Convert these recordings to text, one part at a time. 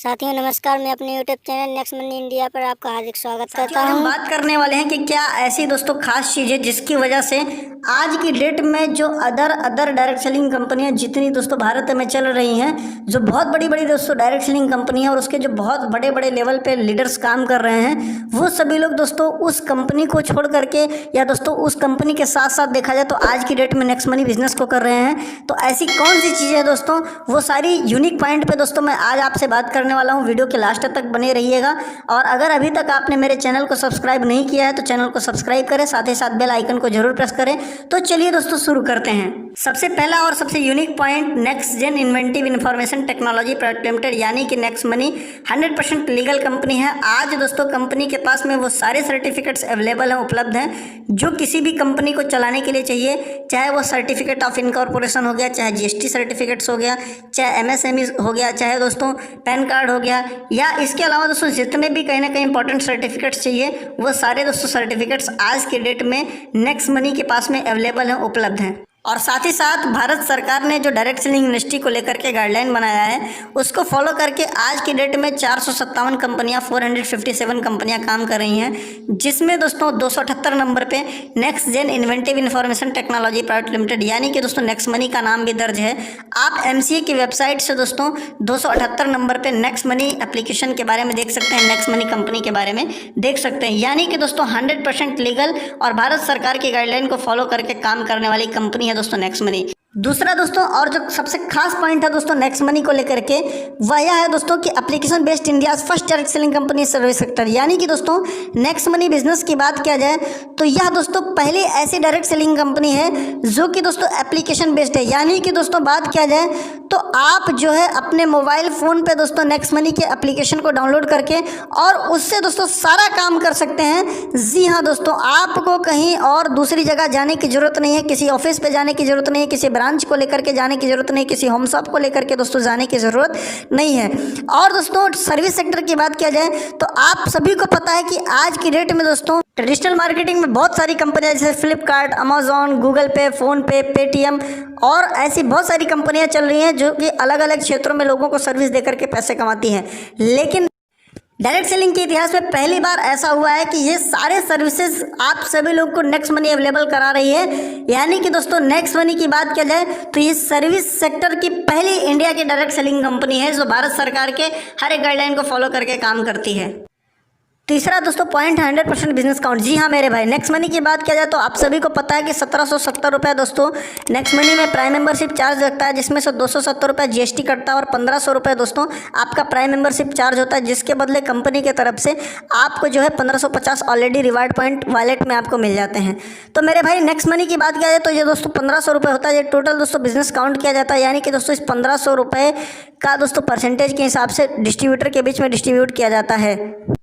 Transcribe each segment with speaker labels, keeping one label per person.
Speaker 1: साथियों नमस्कार, मैं अपने YouTube channel next money India पर आपका हार्दिक स्वागत करता हूं।
Speaker 2: हम बात करने वाले हैं कि क्या ऐसी दोस्तों खास चीज़ है जिसकी वजह से आज की डेट में जो अदर डायरेक्ट सेलिंग कंपनियां जितनी दोस्तों भारत में चल रही हैं, जो बहुत बड़ी बड़ी दोस्तों डायरेक्ट सेलिंग कंपनी है और उसके जो बहुत बड़े बड़े लेवल पे लीडर्स काम कर रहे हैं, वो सभी लोग दोस्तों उस कंपनी को छोड़ करके या दोस्तों उस कंपनी के साथ साथ देखा जाए तो आज की डेट में नेक्स्ट मनी बिजनेस को कर रहे हैं। तो ऐसी कौन सी चीज़ें हैं दोस्तों, वो सारी यूनिक पॉइंट पे दोस्तों मैं आज आपसे बात करने वाला हूँ। वीडियो के लास्ट तक बने रहिएगा और अगर अभी तक आपने मेरे चैनल को सब्सक्राइब नहीं किया है तो चैनल को सब्सक्राइब करें, साथ ही साथ बेल आइकन को जरूर प्रेस करें। तो चलिए दोस्तों शुरू करते हैं। सबसे पहला और सबसे unique point, next gen inventive information technology private limited यानी कि नेक्स्ट मनी 100% लीगल कंपनी है। आज दोस्तों कंपनी के पास में वो सारे सर्टिफिकेट्स अवेलेबल हैं, उपलब्ध हैं जो किसी भी कंपनी को चलाने के लिए चाहिए, चाहे वो सर्टिफिकेट ऑफ इनकॉर्पोरेशन हो गया, चाहे जीएसटी सर्टिफिकेट्स हो गया, चाहे एमएसएमई हो गया, चाहे दोस्तों पैन कार्ड हो गया, या इसके अलावा दोस्तों जितने भी कहीं ना कहीं इंपॉर्टेंट सर्टिफिकेट्स चाहिए वो सारे दोस्तों सर्टिफिकेट्स आज के डेट में नेक्स्ट मनी के पास में अवेलेबल हैं, उपलब्ध हैं। और साथ ही साथ भारत सरकार ने जो डायरेक्ट सेलिंग इंडस्ट्री को लेकर के गाइडलाइन बनाया है उसको फॉलो करके आज की डेट में 457 कंपनियां 457 कंपनियां काम कर रही हैं, जिसमें दोस्तों 278 नंबर पे next gen inventive information technology private limited यानी कि दोस्तों नेक्स्ट मनी का नाम भी दर्ज है। आप एमसीए की वेबसाइट से दोस्तों 278 नंबर पे नेक्स्ट मनी एप्लीकेशन के बारे में देख सकते हैं, नेक्स्ट मनी कंपनी के बारे में देख सकते हैं, यानी कि दोस्तों 100% लीगल और भारत सरकार की गाइडलाइन को फॉलो करके काम करने वाली कंपनी है दोस्तों नेक्स्ट मनी। दूसरा दोस्तों और जो सबसे खास पॉइंट है दोस्तों नेक्स्ट मनी को लेकर के, वह यह है दोस्तों कि application based India first direct selling company service sector, यानी कि दोस्तों नेक्स्ट मनी बिजनेस की बात किया जाए तो यह दोस्तों पहली ऐसी डायरेक्ट सेलिंग कंपनी है जो कि दोस्तों एप्लीकेशन बेस्ड है। यानी कि दोस्तों बात किया जाए तो आप जो है अपने मोबाइल फ़ोन पे दोस्तों नेक्स्ट मनी के एप्लीकेशन को डाउनलोड करके और उससे दोस्तों सारा काम कर सकते हैं। जी हाँ दोस्तों, आपको कहीं और दूसरी जगह जाने की ज़रूरत नहीं है, किसी ऑफिस पे जाने की ज़रूरत नहीं है, किसी ब्रांच को लेकर के जाने की जरूरत नहीं, किसी होम शॉप को लेकर के दोस्तों जाने की जरूरत नहीं है। और दोस्तों सर्विस सेक्टर की बात किया जाए तो आप सभी को पता है कि आज की डेट में दोस्तों ट्रेडिशनल मार्केटिंग में बहुत सारी कंपनियां जैसे फ्लिपकार्ट, अमेजॉन, गूगल पे, फोन पे, पेटीएम और ऐसी बहुत सारी कंपनियां चल रही हैं जो कि अलग अलग क्षेत्रों में लोगों को सर्विस देकर के पैसे कमाती हैं। लेकिन डायरेक्ट सेलिंग के इतिहास में पहली बार ऐसा हुआ है कि ये सारे सर्विसेज आप सभी लोग को नेक्स्ट मनी अवेलेबल करा रही है। यानी कि दोस्तों नेक्स्ट मनी की बात किया जाए तो ये सर्विस सेक्टर की पहली इंडिया की डायरेक्ट सेलिंग कंपनी है जो भारत सरकार के हर एक गाइडलाइन को फॉलो करके काम करती है। तीसरा दोस्तों पॉइंट 100% बिजनेस काउंट। जी हाँ मेरे भाई, नेक्स्ट मनी की बात किया जाए तो आप सभी को पता है कि 1770 रुपये दोस्तों नेक्स्ट मनी में प्राइम मेंबरशिप चार्ज लगता है, जिसमें से 270 रुपये जीएसटी कटता है और 1500 रुपये दोस्तों आपका प्राइम मेंबरशिप चार्ज होता है, जिसके बदले कंपनी की तरफ से आपको जो है 1550 ऑलरेडी रिवार्ड पॉइंट वॉलेट में आपको मिल जाते हैं। तो मेरे भाई नेक्स्ट मनी की बात किया जाए तो ये दोस्तों 1500 रुपये होता है। ये टोटल दोस्तों बिजनेस काउंट किया जाता है, यानी कि दोस्तों इस 1500 रुपये का दोस्तों परसेंटेज के हिसाब से डिस्ट्रीब्यूटर के बीच में डिस्ट्रीब्यूट किया जाता है।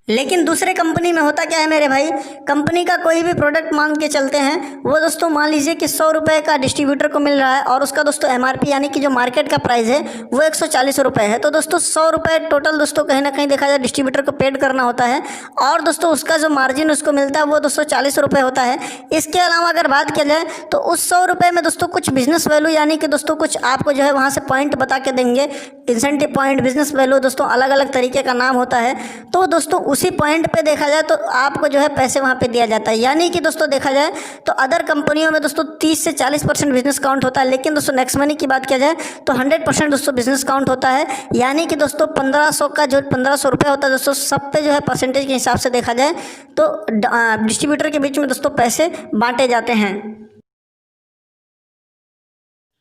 Speaker 2: लेकिन दूसरे कंपनी में होता क्या है मेरे भाई, कंपनी का कोई भी प्रोडक्ट मान के चलते हैं, वो दोस्तों मान लीजिए कि 100 रुपये का डिस्ट्रीब्यूटर को मिल रहा है और उसका दोस्तों एमआरपी यानी कि जो मार्केट का प्राइस है वो 140 रुपये है। तो दोस्तों 100 रुपये टोटल दोस्तों कहीं ना कहीं देखा जाए डिस्ट्रीब्यूटर को पेड करना होता है और दोस्तों उसका जो मार्जिन उसको मिलता है वो दोस्तों 40 रुपये होता है। इसके अलावा अगर बात किया जाए तो उस 100 रुपये में दोस्तों कुछ बिजनेस वैल्यू यानी कि दोस्तों कुछ आपको जो है वहाँ से पॉइंट बता के देंगे, इंसेंटिव पॉइंट, बिजनेस वैल्यू दोस्तों अलग अलग तरीके का नाम होता है। तो दोस्तों उसी पॉइंट पे देखा जाए तो आपको जो है पैसे वहाँ पे दिया जाता है। यानी कि दोस्तों देखा जाए तो अदर कंपनियों में दोस्तों 30 से 40% बिजनेस काउंट होता है, लेकिन दोस्तों नेक्स्ट मनी की बात किया जाए तो 100% दोस्तों बिजनेस काउंट होता है। यानी कि दोस्तों 1500 का जो 1500 रुपये होता है दोस्तों सब पे जो है परसेंटेज के हिसाब से देखा जाए तो डिस्ट्रीब्यूटर के बीच में दोस्तों पैसे बांटे जाते हैं।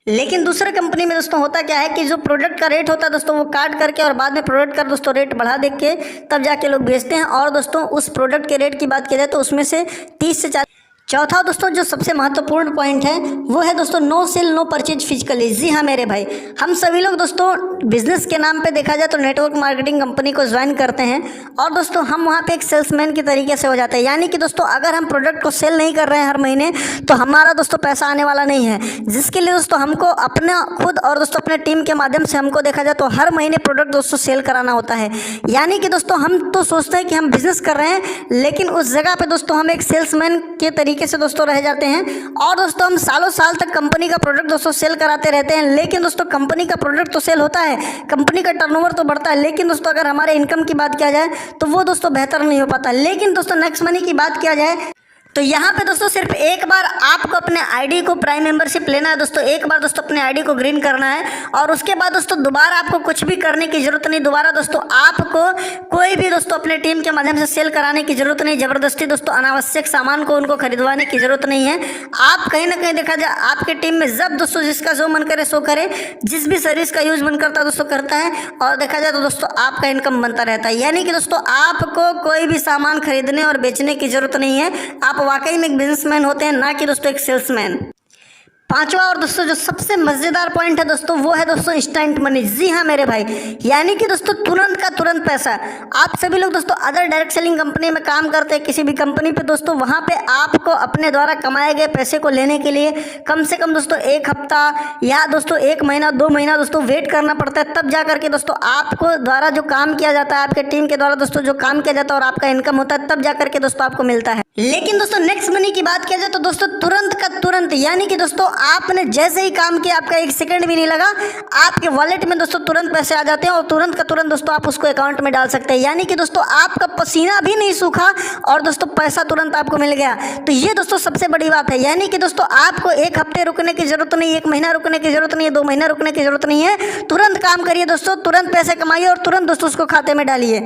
Speaker 2: लेकिन दूसरे कंपनी में दोस्तों होता क्या है कि जो प्रोडक्ट का रेट होता है दोस्तों वो काट करके और बाद में प्रोडक्ट का दोस्तों रेट बढ़ा देख के तब जाके लोग बेचते हैं। और दोस्तों उस प्रोडक्ट के रेट की बात की जाए तो उसमें से 30 से 40। चौथा दोस्तों जो सबसे महत्वपूर्ण पॉइंट है वो है दोस्तों no sale no purchase physically. जी हाँ मेरे भाई, हम सभी लोग दोस्तों बिजनेस के नाम पे देखा जाए तो नेटवर्क मार्केटिंग कंपनी को ज्वाइन करते हैं और दोस्तों हम वहाँ पे एक सेल्समैन के तरीके से हो जाते हैं। यानी कि दोस्तों अगर हम प्रोडक्ट को सेल नहीं कर रहे हैं हर महीने तो हमारा दोस्तों पैसा आने वाला नहीं है, जिसके लिए दोस्तों हमको अपना खुद और दोस्तों अपने टीम के माध्यम से हमको देखा जाए तो हर महीने प्रोडक्ट दोस्तों सेल कराना होता है। यानी कि दोस्तों हम तो सोचते हैं कि हम बिजनेस कर रहे हैं, लेकिन उस जगह पर दोस्तों हम एक सेल्समैन के तरीके तरीके से दोस्तों रह जाते हैं। और दोस्तों हम सालों साल तक कंपनी का प्रोडक्ट दोस्तों सेल कराते रहते हैं, लेकिन दोस्तों कंपनी का प्रोडक्ट तो सेल होता है, कंपनी का टर्नओवर तो बढ़ता है, लेकिन दोस्तों अगर हमारे इनकम की बात किया जाए तो वो दोस्तों बेहतर नहीं हो पाता। लेकिन दोस्तों नेक्स्ट मनी की बात किया जाए तो यहाँ पे दोस्तों सिर्फ एक बार आपको अपने आईडी को प्राइम मेंबरशिप लेना है दोस्तों, एक बार दोस्तों अपने आईडी को ग्रीन करना है और उसके बाद दोस्तों दोबारा आपको कुछ भी करने की जरूरत नहीं। दोबारा दोस्तों आपको कोई भी दोस्तों अपने टीम के माध्यम से सेल कराने की जरूरत नहीं, जबरदस्ती दोस्तों अनावश्यक सामान को उनको खरीदवाने की जरूरत नहीं है। आप कहीं ना कहीं देखा जाए आपके टीम में जब दोस्तों जिसका जो मन करे सो करे, जिस भी सर्विस का यूज मन करता है दोस्तों करता है, और देखा जाए तो दोस्तों आपका इनकम बनता रहता है। यानी कि दोस्तों आपको कोई भी सामान खरीदने और बेचने की जरूरत नहीं है, आप वाकई में एक बिजनेसमैन होते हैं, ना कि दोस्तों एक सेल्समैन। पांचवा और दोस्तों जो सबसे मजेदार पॉइंट है दोस्तों वो है दोस्तों इंस्टेंट मनी। जी हाँ मेरे भाई, यानी कि दोस्तों तुरंत का तुरंत पैसा। आप सभी लोग दोस्तों अदर डायरेक्ट सेलिंग कंपनी में काम करते हैं, किसी भी कंपनी पे दोस्तों, वहां पे आपको अपने द्वारा कमाए गए पैसे को लेने के लिए कम से कम दोस्तों 1 हफ्ता या दोस्तों 1 महीना 2 महीना दोस्तों वेट करना पड़ता है, तब जा करके दोस्तों आपको द्वारा जो काम किया जाता है, आपके टीम के द्वारा दोस्तों जो काम किया जाता है और आपका इनकम होता है, तब जा करके दोस्तों आपको मिलता है। लेकिन दोस्तों नेक्स्ट मनी की बात किया जाए तो दोस्तों तुरंत का तुरंत, यानी कि दोस्तों आपने जैसे ही काम किया आपका 1 सेकंड भी नहीं लगा, आपके वॉलेट में दोस्तों तुरंत पैसे आ जाते हैं और तुरंत का तुरंत दोस्तों आप उसको अकाउंट में डाल सकते हैं। यानी कि दोस्तों आपका पसीना भी नहीं सूखा और दोस्तों पैसा तुरंत आपको मिल गया। तो ये दोस्तों सबसे बड़ी बात है। यानी कि दोस्तों आपको 1 हफ्ते रुकने की जरूरत नहीं, 1 महीना रुकने की जरूरत नहीं है, 2 महीना रुकने की जरूरत नहीं है। तुरंत काम करिए दोस्तों, तुरंत पैसे कमाइए और तुरंत दोस्तों उसको खाते में डालिए।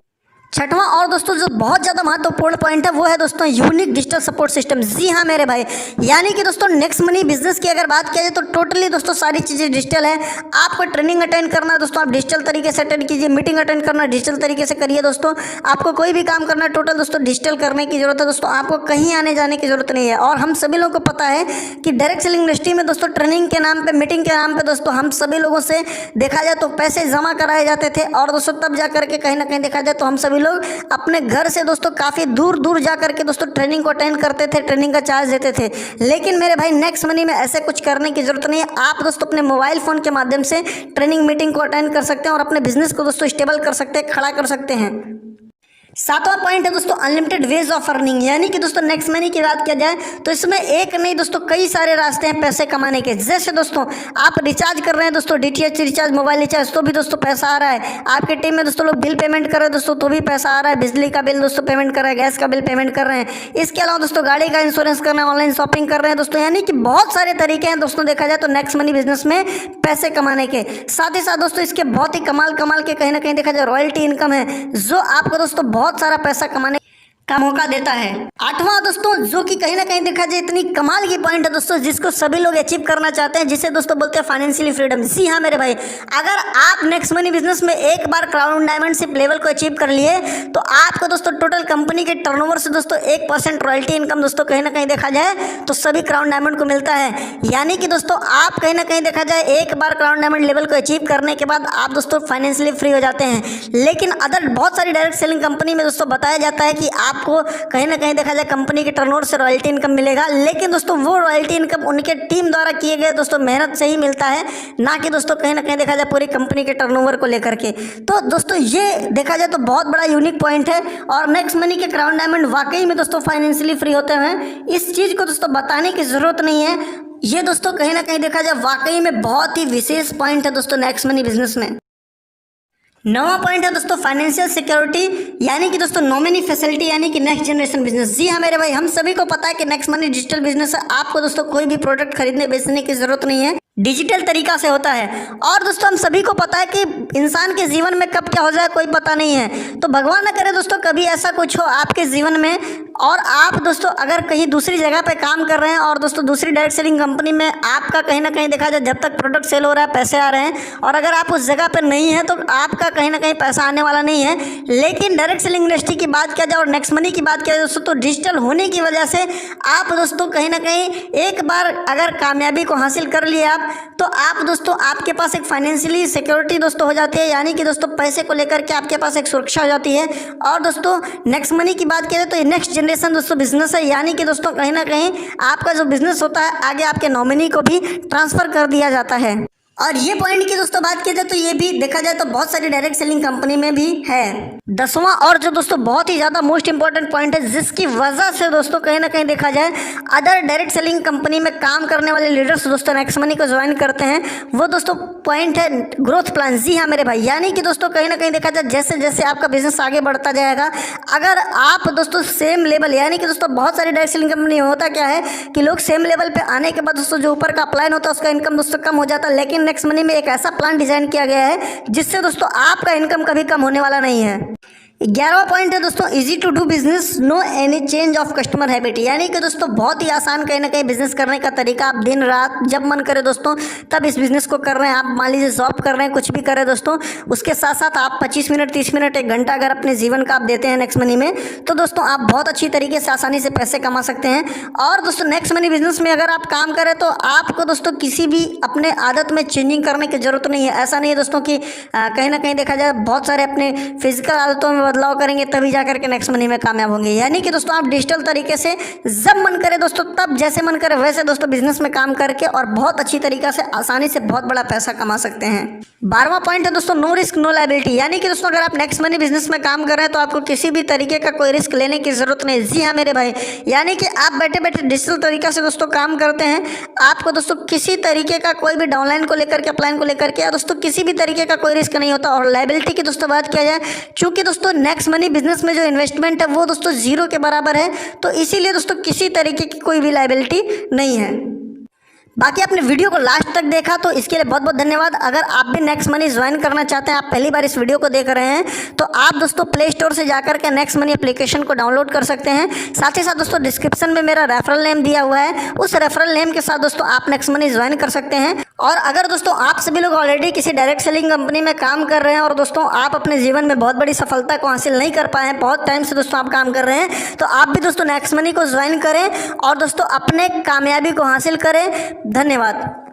Speaker 2: छठवां और दोस्तों जो बहुत ज़्यादा महत्वपूर्ण पॉइंट है वो है दोस्तों यूनिक डिजिटल सपोर्ट सिस्टम। जी हाँ मेरे भाई, यानी कि दोस्तों नेक्स्ट मनी बिजनेस की अगर बात किया जाए तो टोटली दोस्तों सारी चीज़ें डिजिटल है। आपको ट्रेनिंग अटेंड करना है दोस्तों, आप डिजिटल तरीके से अटेंड कीजिए, मीटिंग अटेंड करना डिजिटल तरीके से करिए दोस्तों। आपको कोई भी काम करना है टोटल दोस्तों डिजिटल करने की जरूरत है दोस्तों, आपको कहीं आने जाने की जरूरत नहीं है। और हम सभी लोगों को पता है कि डायरेक्ट सेलिंग इंडस्ट्री में दोस्तों ट्रेनिंग के नाम पर, मीटिंग के नाम पर दोस्तों हम सभी लोगों से देखा जाए तो पैसे जमा कराए जाते थे और दोस्तों तब जा करके कहीं ना कहीं देखा जाए तो हम सभी लोग अपने घर से दोस्तों काफ़ी दूर दूर जा करके दोस्तों ट्रेनिंग को अटेंड करते थे, ट्रेनिंग का चार्ज देते थे। लेकिन मेरे भाई नेक्स्ट मनी में ऐसे कुछ करने की जरूरत नहीं है। आप दोस्तों अपने मोबाइल फ़ोन के माध्यम से ट्रेनिंग मीटिंग को अटेंड कर सकते हैं और अपने बिजनेस को दोस्तों स्टेबल कर सकते हैं, खड़ा कर सकते हैं। 7वां पॉइंट है दोस्तों अनलिमिटेड वेज ऑफ अर्निंग। यानी कि दोस्तों नेक्स्ट मनी की बात किया जाए तो इसमें एक नहीं दोस्तों कई सारे रास्ते हैं पैसे कमाने के। जैसे दोस्तों आप रिचार्ज कर रहे हैं दोस्तों, DTH रिचार्ज, मोबाइल रिचार्ज, तो भी दोस्तों पैसा आ रहा है। आपके टीम में दोस्तों लोग बिल पेमेंट कर रहे हैं दोस्तों, तो भी पैसा आ रहा है। बिजली का बिल दोस्तों पेमेंट कर रहे हैं, गैस का बिल पेमेंट कर रहे हैं। इसके अलावा दोस्तों गाड़ी का इंश्योरेंस कर रहे हैं, ऑनलाइन शॉपिंग कर रहे हैं दोस्तों। यानी कि बहुत सारे तरीके हैं दोस्तों देखा जाए तो नेक्स्ट मनी बिजनेस में पैसे कमाने के। साथ ही साथ दोस्तों इसके बहुत ही कमाल के कहीं ना कहीं देखा जाए रॉयल्टी इनकम है, जो आपको दोस्तों बहुत सारा पैसा कमाने का मौका देता है। 8वां दोस्तों जो कि कहीं ना कहीं देखा जाए इतनी कमाल की पॉइंट है दोस्तों, जिसको सभी लोग अचीव करना चाहते हैं, जिसे दोस्तों बोलते हैं फाइनेंशियली फ्रीडम। जी हाँ मेरे भाई, अगर आप नेक्स्ट मनी बिजनेस में एक बार क्राउन डायमंडशिप लेवल को अचीव कर लिए तो आपको दोस्तों टोटल कंपनी के टर्नओवर से दोस्तों 1% रॉयल्टी इनकम दोस्तों कहीं ना कहीं देखा जाए तो सभी क्राउन डायमंड को मिलता है। यानी कि दोस्तों आप कहीं ना कहीं देखा जाए एक बार क्राउन डायमंड लेवल को अचीव करने के बाद आप दोस्तों फाइनेंशियली फ्री हो जाते हैं। लेकिन अदर बहुत सारी डायरेक्ट सेलिंग कंपनी में दोस्तों बताया जाता है कि आपको कहीं ना कहीं देखा जाए कंपनी के टर्नओवर से रॉयल्टी इनकम मिलेगा, लेकिन दोस्तों वो रॉयल्टी इनकम उनके टीम द्वारा किए गए दोस्तों मेहनत से ही मिलता है, ना कि दोस्तों कहीं ना कहीं देखा जाए पूरी कंपनी के टर्नओवर को लेकर के। तो दोस्तों ये देखा जाए तो बहुत बड़ा यूनिक पॉइंट है और नेक्स्ट मनी के क्राउन डायमंड वाकई में दोस्तों फाइनेंशियली फ्री होते हैं। इस चीज़ को दोस्तों बताने की जरूरत नहीं है, ये दोस्तों कहीं ना कहीं देखा जाए वाकई में बहुत ही विशेष पॉइंट है दोस्तों नेक्स्ट मनी बिजनेस में। 9वां पॉइंट है दोस्तों फाइनेंशियल सिक्योरिटी, यानी कि दोस्तों नॉमिनी फैसिलिटी, यानी कि नेक्स्ट जनरेशन बिजनेस। जी हाँ मेरे भाई, हम सभी को पता है कि नेक्स्ट मनी डिजिटल बिजनेस है। आपको दोस्तों कोई भी प्रोडक्ट खरीदने बेचने की जरूरत नहीं है, डिजिटल तरीका से होता है। और दोस्तों हम सभी को पता है कि इंसान के जीवन में कब क्या हो जाए कोई पता नहीं है। तो भगवान न करे दोस्तों कभी ऐसा कुछ हो आपके जीवन में और आप दोस्तों अगर कहीं दूसरी जगह पे काम कर रहे हैं और दोस्तों दूसरी डायरेक्ट सेलिंग कंपनी में आपका कहीं ना कहीं देखा जाए जब तक प्रोडक्ट सेल हो रहा है पैसे आ रहे हैं, और अगर आप उस जगह पर नहीं है तो आपका कहीं ना कहीं पैसा आने वाला नहीं है। लेकिन डायरेक्ट सेलिंग इंडस्ट्री की बात किया जाए और नेक्स्ट मनी की बात किया जाए दोस्तों, तो डिजिटल होने की वजह से आप दोस्तों कहीं ना कहीं एक बार अगर कामयाबी को हासिल कर लिए आप, तो आप दोस्तों आपके पास एक फाइनेंशियली सिक्योरिटी दोस्तों हो जाती है। यानी कि दोस्तों पैसे को लेकर के आपके पास एक सुरक्षा हो जाती है। और दोस्तों नेक्स्ट मनी की बात करें तो ये नेक्स्ट जनरेशन दोस्तों बिजनेस है, यानी कि दोस्तों कहीं ना कहीं आपका जो बिजनेस होता है आगे आपके नॉमिनी को भी ट्रांसफर कर दिया जाता है। और ये पॉइंट की दोस्तों बात की जाए तो ये भी देखा जाए तो बहुत सारी डायरेक्ट सेलिंग कंपनी में भी है। 10वां और जो दोस्तों बहुत ही ज्यादा मोस्ट इंपॉर्टेंट पॉइंट है, जिसकी वजह से दोस्तों कहीं ना कहीं देखा जाए अदर डायरेक्ट सेलिंग कंपनी में काम करने वाले लीडर्स दोस्तों नेक्स्ट मनी को ज्वाइन करते हैं, वो दोस्तों पॉइंट है ग्रोथ प्लान। जी हाँ मेरे भाई, यानी कि दोस्तों कहीं ना कहीं देखा जाए जैसे जैसे आपका बिजनेस आगे बढ़ता जाएगा, अगर आप दोस्तों सेम लेवल, यानी कि दोस्तों बहुत सारी डायरेक्ट सेलिंग कंपनी होता क्या है कि लोग सेम लेवल पे आने के बाद दोस्तों जो ऊपर का प्लान होता है उसका इनकम दोस्तों कम हो जाता है, लेकिन नेक्स्ट मनी में एक ऐसा प्लान डिजाइन किया गया है जिससे दोस्तों आपका इनकम कभी कम होने वाला नहीं है। 11वां पॉइंट है दोस्तों easy to do business, no any change of customer habit, यानी कि दोस्तों बहुत ही आसान कहीं ना कहीं बिजनेस करने का तरीका। आप दिन रात जब मन करे दोस्तों तब इस बिजनेस को कर रहे हैं। आप मान लीजिए जॉब कर रहे हैं, कुछ भी कर रहे हैं दोस्तों, उसके साथ साथ आप 25 मिनट 30 मिनट 1 घंटा अगर अपने जीवन का आप देते हैं नेक्स्ट मनी में, तो दोस्तों आप बहुत अच्छी तरीके से आसानी से पैसे कमा सकते हैं। और दोस्तों नेक्स्ट मनी बिजनेस में अगर आप काम करें तो आपको दोस्तों किसी भी अपने आदत में चेंजिंग करने की जरूरत नहीं है। ऐसा नहीं है दोस्तों कि कहीं ना कहीं देखा जाए बहुत सारे अपने फिजिकल आदतों में बदलाव करेंगे तभी जाकर के नेक्स्ट मनी में कामयाब होंगे। यानी कि दोस्तों आप डिजिटल तरीके से जब मन करे दोस्तों तब जैसे मन करे वैसे दोस्तों बिजनेस में काम करके और बहुत अच्छी तरीके से आसानी से बहुत बड़ा पैसा कमा सकते हैं। 12वां पॉइंट है दोस्तों नो रिस्क नो लायबिलिटी, यानी कि दोस्तों अगर आप नेक्स्ट मनी बिजनेस में काम कर रहे हैं तो आपको किसी भी तरीके का कोई रिस्क लेने की जरूरत नहीं। जी हाँ मेरे भाई, यानी कि आप बैठे बैठे डिजिटल तरीके से दोस्तों काम करते हैं, आपको दोस्तों किसी तरीके का कोई भी डाउनलाइन को लेकर के अपलाइन को लेकर के दोस्तों किसी भी तरीके का कोई रिस्क नहीं होता। और लायबिलिटी की दोस्तों बात किया जाए, चूंकि दोस्तों नेक्स्ट मनी बिजनेस में जो इन्वेस्टमेंट है वो दोस्तों 0 के बराबर है, तो इसीलिए दोस्तों किसी तरीके की कोई भी लायबिलिटी नहीं है। बाकी आपने वीडियो को लास्ट तक देखा तो इसके लिए बहुत बहुत धन्यवाद। अगर आप भी नेक्स्ट मनी ज्वाइन करना चाहते हैं, आप पहली बार इस वीडियो को देख रहे हैं, तो आप दोस्तों प्ले स्टोर से जाकर के नेक्स्ट मनी एप्लीकेशन को डाउनलोड कर सकते हैं। साथ ही साथ दोस्तों डिस्क्रिप्शन में मेरा रेफरल नेम दिया हुआ है, उस रेफरल नेम के साथ दोस्तों आप नेक्स्ट मनी ज्वाइन कर सकते हैं। और अगर दोस्तों आप सभी लोग ऑलरेडी किसी डायरेक्ट सेलिंग कंपनी में काम कर रहे हैं और दोस्तों आप अपने जीवन में बहुत बड़ी सफलता को हासिल नहीं कर पाए हैं, बहुत टाइम से दोस्तों आप काम कर रहे हैं, तो आप भी दोस्तों नेक्स्ट मनी को ज्वाइन करें और दोस्तों अपने कामयाबी को हासिल करें। धन्यवाद।